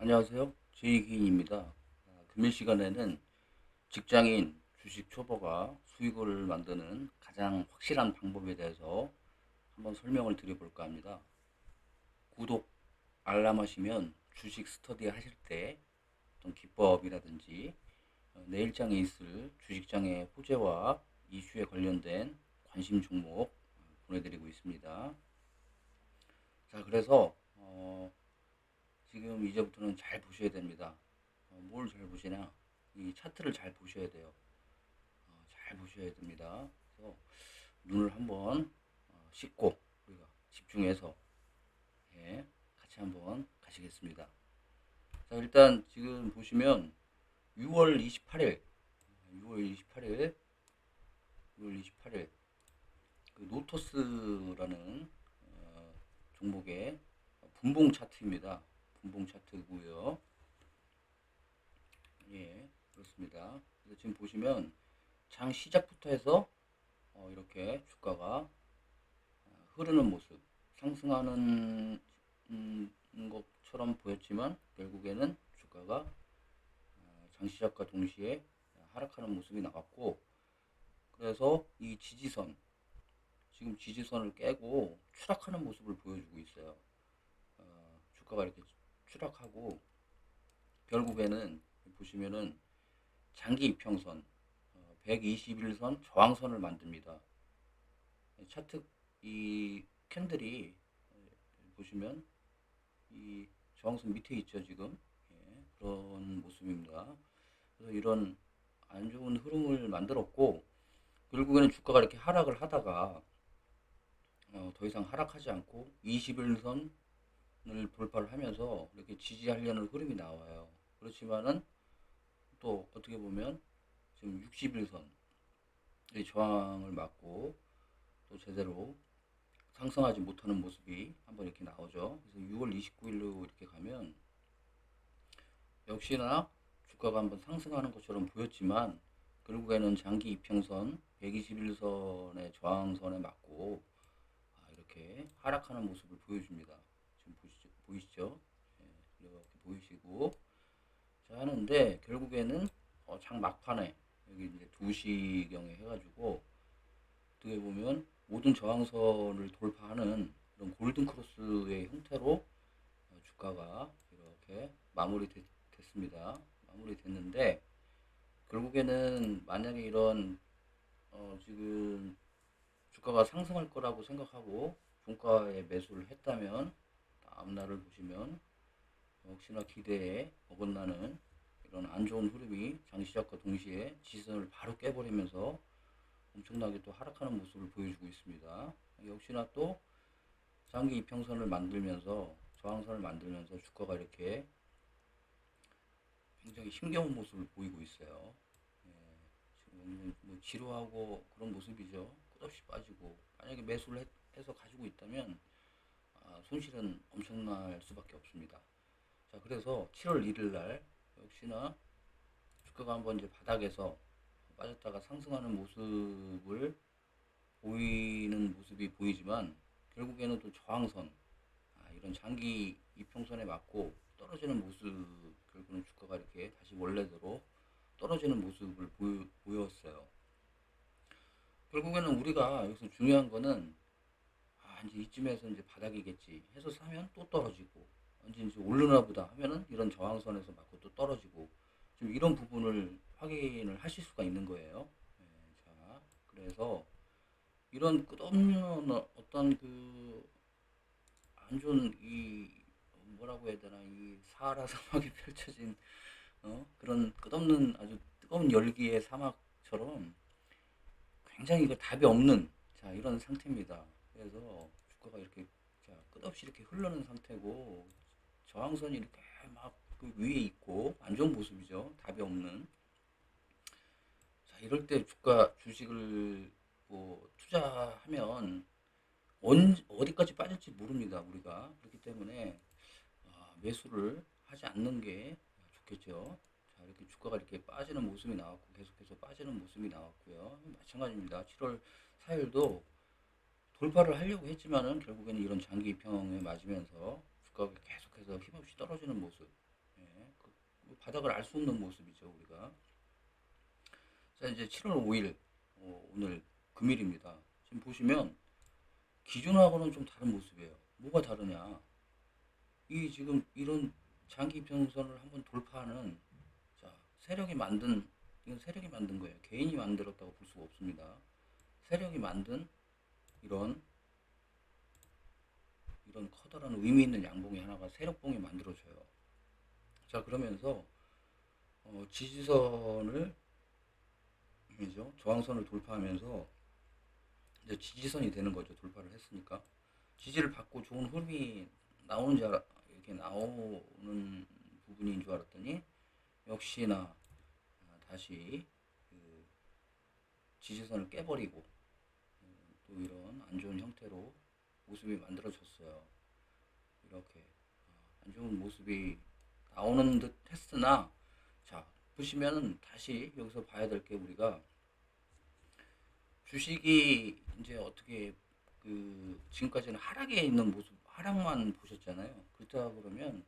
안녕하세요. 제이기인입니다. 금일 시간에는 직장인 주식 초보가 수익을 만드는 가장 확실한 방법에 대해서 한번 설명을 드려볼까 합니다. 구독, 알람 하시면 주식 스터디 하실 때 어떤 기법이라든지 내일장에 있을 주식장의 호재와 이슈에 관련된 관심 종목 보내드리고 있습니다. 자, 그래서 지금 이제부터는 잘 보셔야 됩니다. 뭘 잘 보시냐? 이 차트를 잘 보셔야 돼요. 잘 보셔야 됩니다. 그래서 눈을 한번 씻고 우리가 집중해서 예, 같이 한번 가시겠습니다. 자, 일단 지금 보시면 6월 28일, 6월 28일, 6월 28일 그 노토스라는 종목의 분봉 차트입니다. 분봉 차트고요. 예, 그렇습니다. 그래서 지금 보시면 장 시작부터 해서 이렇게 주가가 흐르는 모습, 상승하는 것처럼 보였지만 결국에는 주가가 장 시작과 동시에 하락하는 모습이 나왔고, 그래서 이 지지선, 지금 지지선을 깨고 추락하는 모습을 보여주고 있어요. 주가가 이렇게 추락하고 결국에는 보시면은 장기 이평선 121선 저항선을 만듭니다. 차트 이 캔들이 보시면 이 저항선 밑에 있죠 지금. 예, 그런 모습입니다. 그래서 이런 안 좋은 흐름을 만들었고 결국에는 주가가 이렇게 하락을 하다가 더 이상 하락하지 않고 21선을 돌파를 하면서 이렇게 지지하려는 흐름이 나와요. 그렇지만은 또 어떻게 보면 지금 61선 의 저항을 맞고 또 제대로 상승하지 못하는 모습이 한번 이렇게 나오죠. 그래서 6월 29일로 이렇게 가면 역시나 주가가 한번 상승하는 것처럼 보였지만 결국에는 장기 이평선 121선의 저항선에 맞고 이렇게 하락하는 모습을 보여줍니다. 지금 보이시죠? 예, 이렇게 보이시고 자 하는데 결국에는 장 막판에 여기 이제 2시경에 해가지고 어떻게 보면 모든 저항선을 돌파하는 그런 골든 크로스의 형태로 주가가 이렇게 마무리됐습니다. 마무리됐는데 결국에는 만약에 이런 지금 주가가 상승할 거라고 생각하고 종가에 매수를 했다면 다음 날을 보시면 역시나 기대에 어긋나는 이런 안 좋은 흐름이 장 시작과 동시에 지지선을 바로 깨버리면서 엄청나게 또 하락하는 모습을 보여주고 있습니다. 역시나 또 장기 이평선을 만들면서 저항선을 만들면서 주가가 이렇게 굉장히 힘겨운 모습을 보이고 있어요. 예, 지금 뭐 지루하고 그런 모습이죠. 끝없이 빠지고 만약에 매수를 해서 가지고 있다면 손실은 엄청날 수밖에 없습니다. 자, 그래서 7월 1일 날 역시나 주가가 한번 이제 바닥에서 빠졌다가 상승하는 모습을 보이는 모습이 보이지만 결국에는 또 저항선 이런 장기 이평선에 맞고 떨어지는 모습 결국은 주가가 이렇게 다시 원래대로 떨어지는 모습을 보였어요. 결국에는 우리가 여기서 중요한 거는 이제 이쯤에서 이제 바닥이겠지 해서 사면 또 떨어지고 이제 오르나 보다 하면은 이런 저항선에서 맞고 또 떨어지고 좀 이런 부분을 확인을 하실 수가 있는 거예요. 네, 자, 그래서 이런 끝없는 어떤 그 안 좋은 이 뭐라고 해야 되나 이 사하라 사막이 펼쳐진 그런 끝없는 아주 뜨거운 열기의 사막처럼 굉장히 그 답이 없는 자 이런 상태입니다. 그래서 주가가 이렇게 자 끝없이 이렇게 흐르는 상태고 저항선이 이렇게 막 그 위에 있고 안 좋은 모습이죠. 답이 없는. 자 이럴 때 주식을 뭐 투자하면 어디까지 빠질지 모릅니다. 우리가 그렇기 때문에 매수를 하지 않는 게 좋겠죠. 자, 이렇게 주가가 이렇게 빠지는 모습이 나왔고 계속해서 빠지는 모습이 나왔고요. 마찬가지입니다. 7월 4일도 돌파를 하려고 했지만은 결국에는 이런 장기 이평에 맞으면서 주가가 계속해서 힘없이 떨어지는 모습. 예, 예, 그 바닥을 알 수 없는 모습이죠, 우리가. 자, 이제 7월 5일, 오늘 금일입니다. 지금 보시면 기존하고는 좀 다른 모습이에요. 뭐가 다르냐? 이 지금 이런 장기 이평선을 한번 돌파하는, 자, 이건 세력이 만든 거예요. 개인이 만들었다고 볼 수가 없습니다. 세력이 만든 이런 커다란 의미 있는 양봉이 하나가 세력봉이 만들어져요. 자, 그러면서 지지선을, 그죠? 저항선을 돌파하면서 이제 지지선이 되는 거죠. 돌파를 했으니까 지지를 받고 좋은 흐름이 나오는 이렇게 나오는 부분인 줄 알았더니 역시나 다시 그 지지선을 깨버리고 또 이런 안 좋은 형태로 모습이 만들어졌어요. 이렇게 안 좋은 모습이 나오는 듯 했으나, 자, 보시면은 다시 여기서 봐야 될 게, 우리가 주식이 이제 어떻게 지금까지는 하락에 있는 모습, 하락만 보셨잖아요. 그렇다 그러면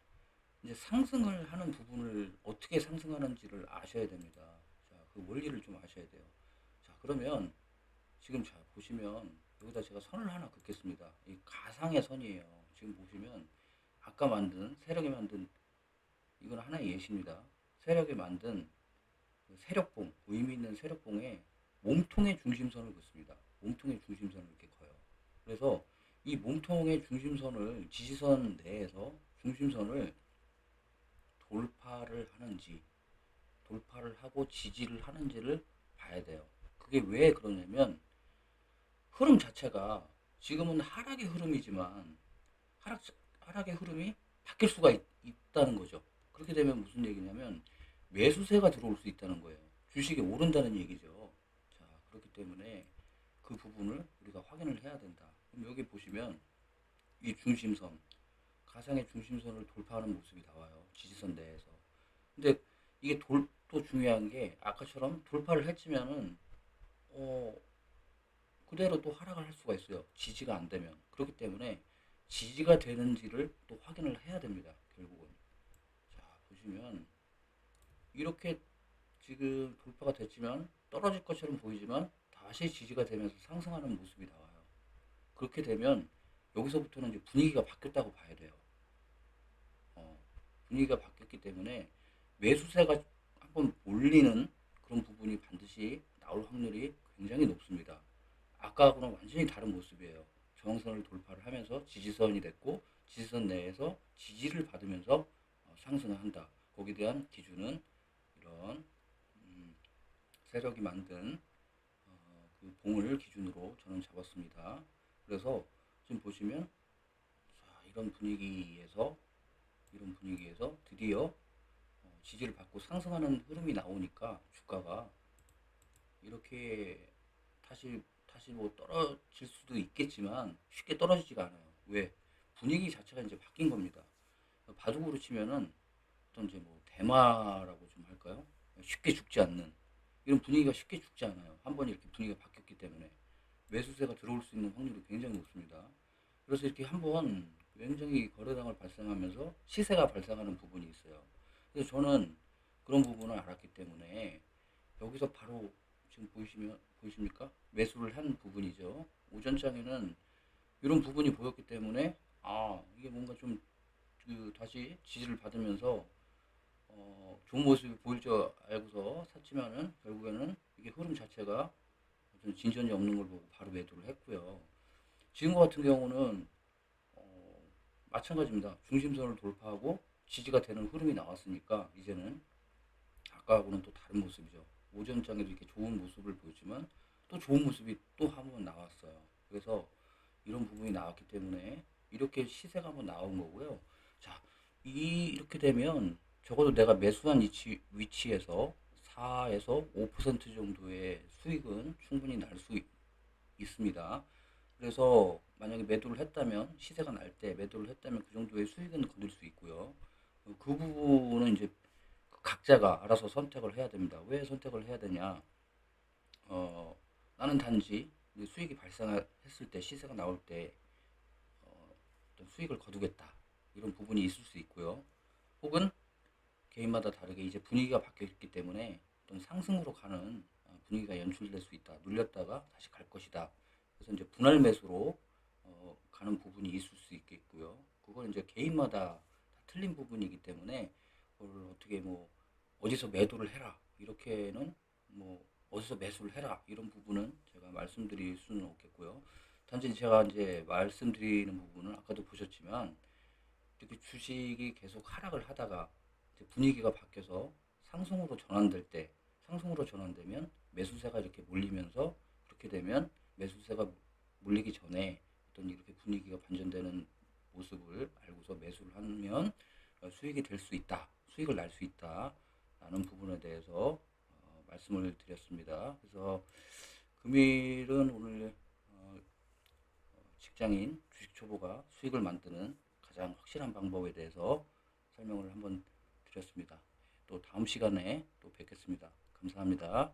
이제 상승을 하는 부분을 어떻게 상승하는지를 아셔야 됩니다. 자, 그 원리를 좀 아셔야 돼요. 자, 그러면 지금 자 보시면 여기다 제가 선을 하나 긋겠습니다. 이 가상의 선이에요. 지금 보시면 아까 만든 세력이 만든, 이건 하나의 예시입니다. 세력이 만든 그 세력봉, 의미 있는 세력봉에 몸통의 중심선을 긋습니다. 몸통의 중심선을 이렇게 커요. 그래서 이 몸통의 중심선을, 지지선 내에서 중심선을 돌파를 하는지, 돌파를 하고 지지를 하는지를 봐야 돼요. 그게 왜 그러냐면, 흐름 자체가 지금은 하락의 흐름이지만 하락, 하락의 흐름이 바뀔 수가 있다는 거죠. 그렇게 되면 무슨 얘기냐면 매수세가 들어올 수 있다는 거예요. 주식이 오른다는 얘기죠. 자, 그렇기 때문에 그 부분을 우리가 확인을 해야 된다. 그럼 여기 보시면 이 중심선, 가상의 중심선을 돌파하는 모습이 나와요. 지지선 내에서. 근데 이게 또 중요한 게, 아까처럼 돌파를 했지만은 어, 그대로 또 하락을 할 수가 있어요. 지지가 안 되면. 그렇기 때문에 지지가 되는지를 또 확인을 해야 됩니다. 결국은. 자, 보시면 이렇게 지금 돌파가 됐지만 떨어질 것처럼 보이지만 다시 지지가 되면서 상승하는 모습이 나와요. 그렇게 되면 여기서부터는 이제 분위기가 바뀌었다고 봐야 돼요. 분위기가 바뀌었기 때문에 매수세가 한번 몰리는 그런 부분이 반드시 나올 확률이 굉장히 높습니다. 아까하고는 완전히 다른 모습이에요. 저항선을 돌파를 하면서 지지선이 됐고, 지지선 내에서 지지를 받으면서 상승을 한다. 거기에 대한 기준은 이런 세력이 만든 그 봉을 기준으로 저는 잡았습니다. 그래서 지금 보시면, 자, 이런 분위기에서 드디어 지지를 받고 상승하는 흐름이 나오니까 주가가 이렇게 다시 뭐 떨어질 수도 있겠지만 쉽게 떨어지지가 않아요. 왜? 분위기 자체가 이제 바뀐 겁니다. 바둑으로 치면은 어떤 이제 뭐 대마라고 좀 할까요? 쉽게 죽지 않는 이런 분위기가 쉽게 죽지 않아요. 한번 이렇게 분위기가 바뀌었기 때문에 매수세가 들어올 수 있는 확률이 굉장히 높습니다. 그래서 이렇게 한번 굉장히 거래량을 발생하면서 시세가 발생하는 부분이 있어요. 그래서 저는 그런 부분을 알았기 때문에 여기서 바로 지금 보이십니까? 매수를 한 부분이죠. 오전장에는 이런 부분이 보였기 때문에 이게 뭔가 좀 다시 지지를 받으면서 좋은 모습이 보일 줄 알고서 샀지만은 결국에는 이게 흐름 자체가 좀 진전이 없는 걸 보고 바로 매도를 했고요. 지금 같은 경우는 마찬가지입니다. 중심선을 돌파하고 지지가 되는 흐름이 나왔으니까 이제는 아까하고는 또 다른 모습이죠. 오전장에도 이렇게 좋은 모습을 보였지만 또 좋은 모습이 또 한 번 나왔어요. 그래서 이런 부분이 나왔기 때문에 이렇게 시세가 한번 나온 거고요. 자, 이렇게 되면 적어도 내가 매수한 위치에서 4에서 5% 정도의 수익은 충분히 날 수 있습니다. 그래서 만약에 매도를 했다면, 시세가 날 때 매도를 했다면 그 정도의 수익은 거둘 수 있고요. 그 부분은 이제 각자가 알아서 선택을 해야 됩니다. 왜 선택을 해야 되냐? 나는 단지 수익이 발생했을 때, 시세가 나올 때 어떤 수익을 거두겠다, 이런 부분이 있을 수 있고요. 혹은 개인마다 다르게 이제 분위기가 바뀌었기 때문에 어떤 상승으로 가는 분위기가 연출될 수 있다. 눌렸다가 다시 갈 것이다. 그래서 이제 분할 매수로 가는 부분이 있을 수 있겠고요. 그건 이제 개인마다 다 틀린 부분이기 때문에 그걸 어떻게 뭐 어디서 매도를 해라 이렇게는 뭐 어디서 매수를 해라 이런 부분은 제가 말씀드릴 수는 없겠고요. 단지 제가 이제 말씀드리는 부분은 아까도 보셨지만 이렇게 주식이 계속 하락을 하다가 이제 분위기가 바뀌어서 상승으로 전환될 때, 상승으로 전환되면 매수세가 이렇게 몰리면서 그렇게 되면 매수세가 몰리기 전에 어떤 이렇게 분위기가 반전되는 모습을 알고서 매수를 하면 수익이 될 수 있다, 수익을 날 수 있다 라는 부분에 대해서 말씀을 드렸습니다. 그래서 금일은 오늘 직장인 주식 초보가 수익을 만드는 가장 확실한 방법에 대해서 설명을 한번 드렸습니다. 또 다음 시간에 또 뵙겠습니다. 감사합니다.